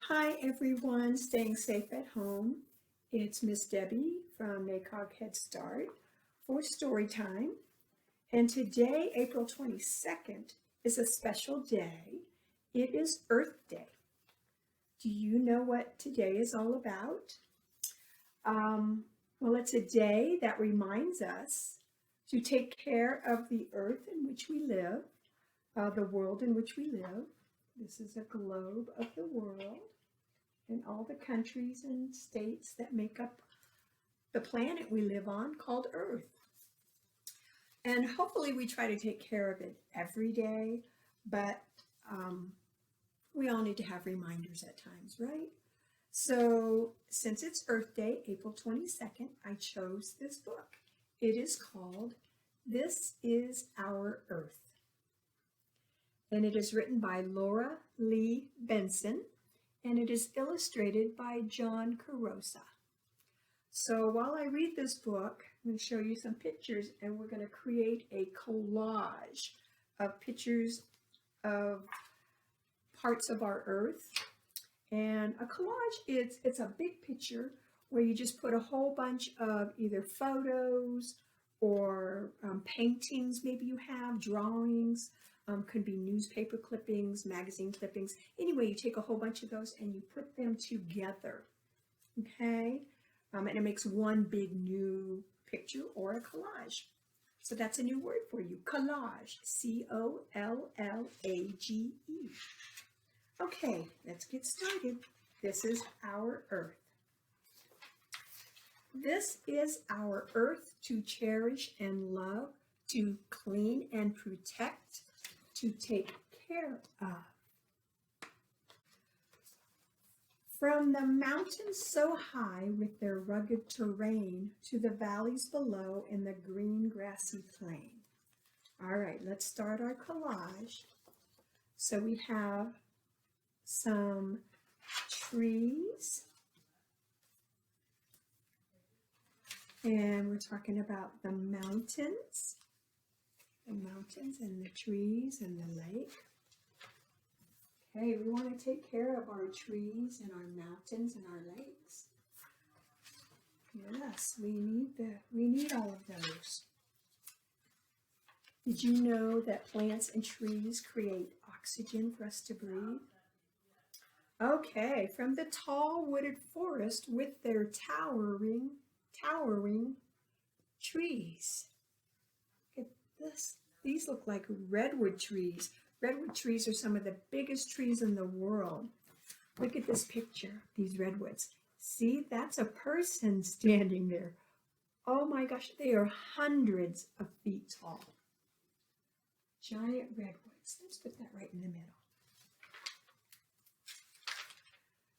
Hi everyone, staying safe at home. It's Miss Debbie from NACOG Head Start for story time. And today, April 22nd, is a special day. It is Earth Day. Do you know what today is all about? Um, well, it's a day that reminds us to take care of the earth in which we live, the world in which we live. This is a globe of the world and all the countries and states that make up the planet we live on called Earth. And hopefully we try to take care of it every day, but we all need to have reminders at times, right? So since it's Earth Day, April 22nd, I chose this book. It is called This Is Our Earth. And it is written by Laura Lee Benson, and it is illustrated by John Carosa. So while I read this book, I'm going to show you some pictures, and we're going to create a collage of pictures of parts of our earth. And a collage, it's a big picture where you just put a whole bunch of either photos or paintings maybe you have, drawings, could be newspaper clippings, magazine clippings. Anyway, you take a whole bunch of those and you put them together, okay? And it makes one big new picture or a collage. So that's a new word for you, collage, C-O-L-L-A-G-E. Okay, let's get started. This is our Earth. This is our Earth to cherish and love, to clean and protect, to take care of. From the mountains so high with their rugged terrain to the valleys below in the green grassy plain. All right, let's start our collage. So we have some trees, and we're talking about the mountains and the trees and the lake. Okay, we want to take care of our trees and our mountains and our lakes. Yes, we need all of those. Did you know that plants and trees create oxygen for us to breathe? Okay, from the tall wooded forest with their towering trees. Look at this. These look like redwood trees. Redwood trees are some of the biggest trees in the world. Look at this picture, these redwoods. See, that's a person standing there. Oh my gosh, they are hundreds of feet tall. Giant redwoods. Let's put that right in the middle.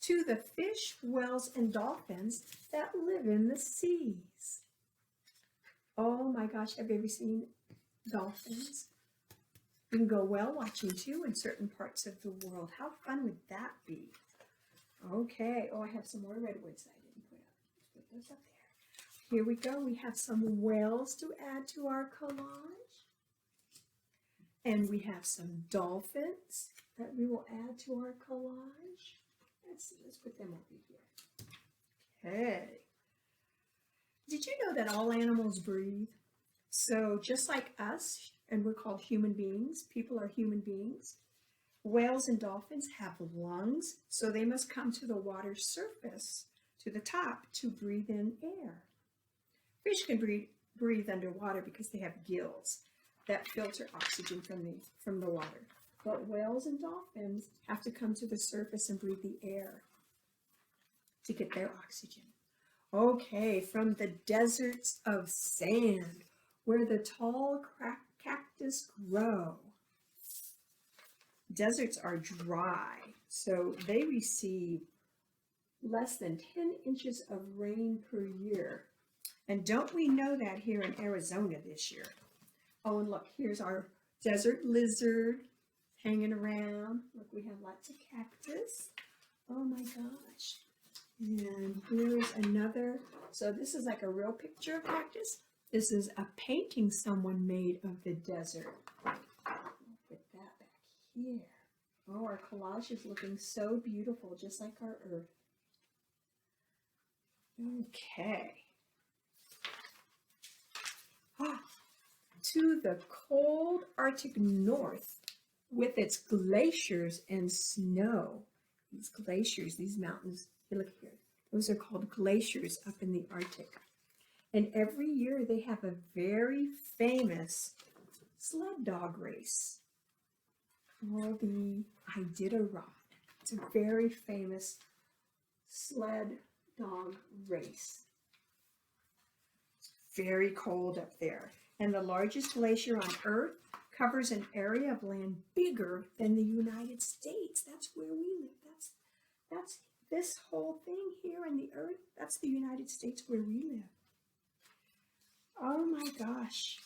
To the fish, whales, and dolphins that live in the seas. Oh my gosh, have you ever seen dolphins? You can go whale watching too in certain parts of the world. How fun would that be? Okay, oh, I have some more redwoods I didn't put up. Let's put those up there. Here we go. We have some whales to add to our collage. And we have some dolphins that we will add to our collage. Let's see, let's put them over here. Okay. Did you know that all animals breathe? So just like us, and we're called human beings, people are human beings, whales and dolphins have lungs, so they must come to the water's surface, to the top, to breathe in air. Fish can breathe underwater because they have gills that filter oxygen from the water. But whales and dolphins have to come to the surface and breathe the air to get their oxygen. Okay, from the deserts of sand, where the tall cactus grow. Deserts are dry, so they receive less than 10 inches of rain per year. And don't we know that here in Arizona this year? Oh, and look, here's our desert lizard hanging around. Look, we have lots of cactus. Oh my gosh. And here's another. So this is like a real picture of cactus. This is a painting someone made of the desert. I'll put that back here. Oh, our collage is looking so beautiful, just like our earth. Okay. To the cold Arctic north with its glaciers and snow. These glaciers, these mountains, look here, those are called glaciers up in the Arctic. And every year they have a very famous sled dog race called the Iditarod. It's a very famous sled dog race. It's very cold up there. And the largest glacier on Earth covers an area of land bigger than the United States. That's where we live. That's this whole thing here on the Earth. That's the United States where we live. Oh my gosh.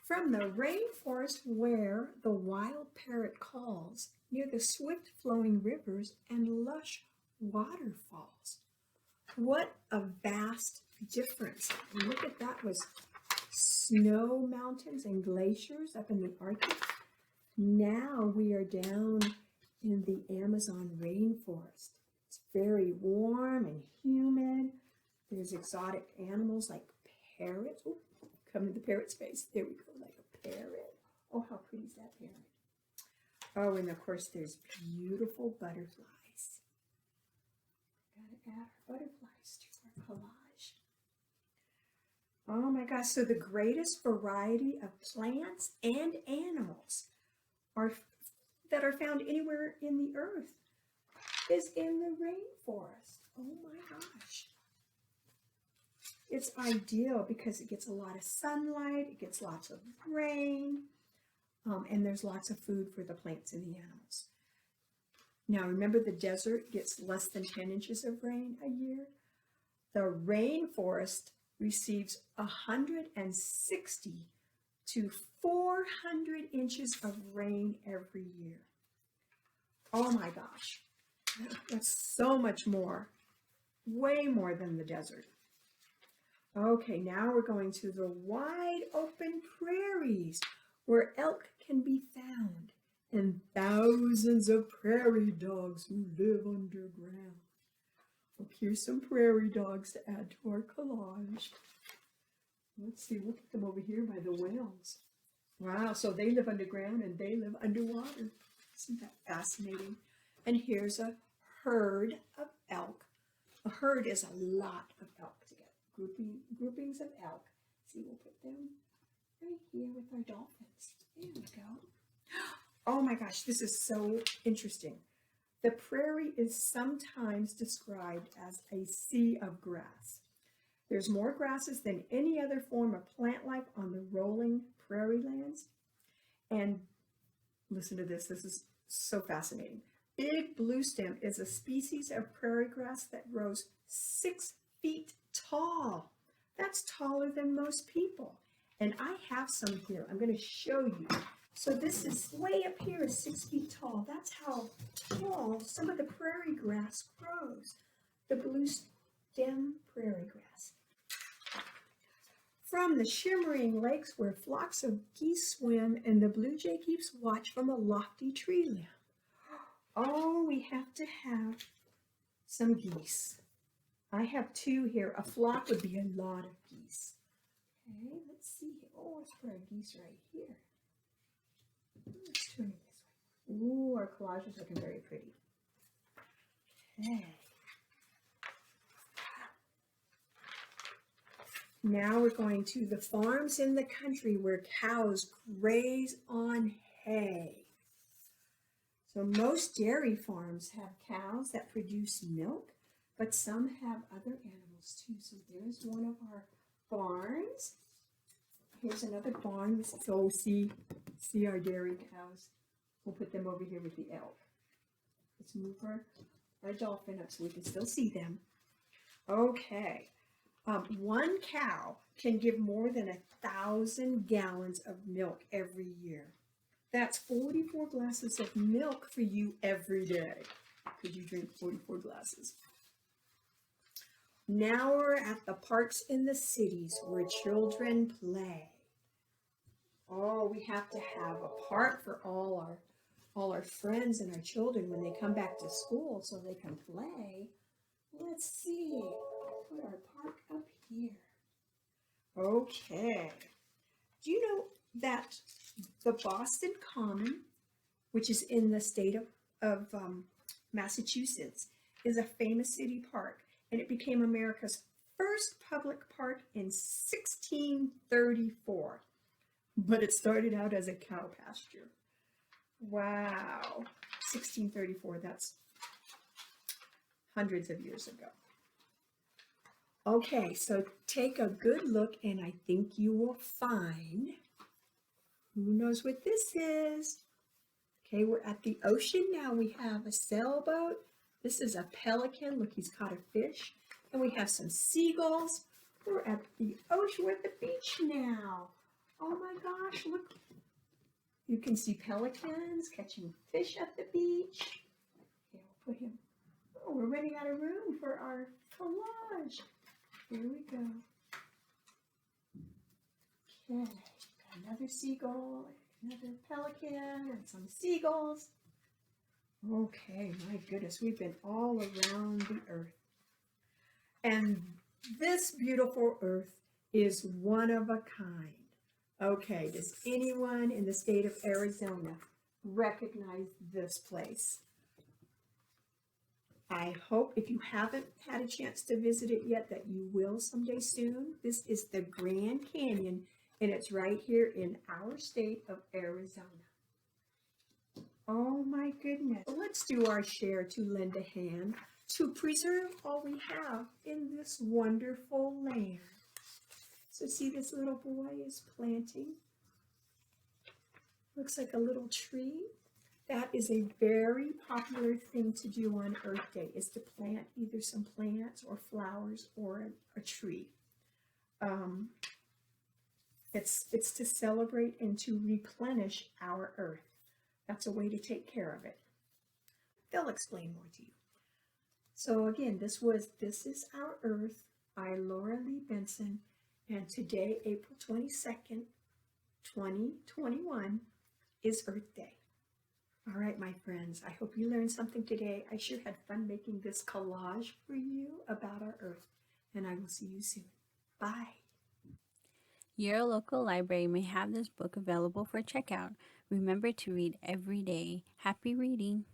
From the rainforest where the wild parrot calls, near the swift flowing rivers and lush waterfalls. What a vast difference. Look at that, was snow mountains and glaciers up in the Arctic. Now we are down in the Amazon rainforest. It's very warm and humid. There's exotic animals like parrots. Oh, come to the parrot's face. There we go, like a parrot. Oh, how pretty is that parrot? Oh, and of course there's beautiful butterflies. Gotta add our butterflies to our collage. Oh my gosh, so the greatest variety of plants and animals that are found anywhere in the earth is in the rainforest. Oh my gosh. It's ideal because it gets a lot of sunlight, it gets lots of rain, and there's lots of food for the plants and the animals. Now remember, the desert gets less than 10 inches of rain a year. The rainforest receives 160 to 400 inches of rain every year. Oh my gosh, that's so much more, way more than the desert. Okay, now we're going to the wide open prairies where elk can be found and thousands of prairie dogs who live underground. Oh, here's some prairie dogs to add to our collage. Let's see, we'll put them over here by the whales. Wow, so they live underground and they live underwater. Isn't that fascinating? And here's a herd of elk. A herd is a lot of elk together. Groupings of elk. See, we'll put them right here with our dolphins. There we go. Oh my gosh, this is so interesting. The prairie is sometimes described as a sea of grass. There's more grasses than any other form of plant life on the rolling prairie lands. And listen to this is so fascinating. Big bluestem is a species of prairie grass that grows 6 feet tall. That's taller than most people. And I have some here. I'm going to show you. So this is way up here is 6 feet tall. That's how tall some of the prairie grass grows. The bluestem prairie grass. From the shimmering lakes where flocks of geese swim and the blue jay keeps watch from a lofty tree limb. Oh, we have to have some geese. I have 2 here. A flock would be a lot of geese. Okay, let's see. Oh, let's put our geese right here. Let's turn it this way. Ooh, our collage is looking very pretty. Okay. Now we're going to the farms in the country where cows graze on hay. So most dairy farms have cows that produce milk, but some have other animals too. So there's one of our barns. Here's another barn. So see our dairy cows. We'll put them over here with the elk. Let's move our dolphin up so we can still see them. Okay. One cow can give more than 1,000 gallons of milk every year. That's 44 glasses of milk for you every day. Could you drink 44 glasses? Now we're at the parks in the cities where children play. Oh, we have to have a park for all our all our friends and our children when they come back to school so they can play. Let's see. Put our park up here. Okay. Do you know that the Boston Common, which is in the state of Massachusetts, is a famous city park, and it became America's first public park in 1634. But it started out as a cow pasture. Wow. 1634, that's hundreds of years ago. Okay, so take a good look, and I think you will find, who knows what this is? Okay, we're at the ocean now. We have a sailboat. This is a pelican. Look, he's caught a fish. And we have some seagulls. We're at the ocean. We're at the beach now. Oh my gosh, look. You can see pelicans catching fish at the beach. Okay, we'll put him. Oh, we're running out of room for our collage. Here we go. Okay, got another seagull, another pelican, and some seagulls. Okay, my goodness, we've been all around the earth. And this beautiful earth is one of a kind. Okay, does anyone in the state of Arizona recognize this place? I hope if you haven't had a chance to visit it yet that you will someday soon. This is the Grand Canyon, and it's right here in our state of Arizona. Oh my goodness. Let's do our share to lend a hand to preserve all we have in this wonderful land. So see, this little boy is planting. Looks like a little tree. That is a very popular thing to do on Earth Day, is to plant either some plants or flowers or a tree. It's to celebrate and to replenish our earth. That's a way to take care of it. They'll explain more to you. So again, this is Our Earth by Laura Lee Benson, and today, April 22nd, 2021, is Earth Day. All right, my friends, I hope you learned something today. I sure had fun making this collage for you about our Earth, and I will see you soon. Bye. Your local library may have this book available for checkout. Remember to read every day. Happy reading!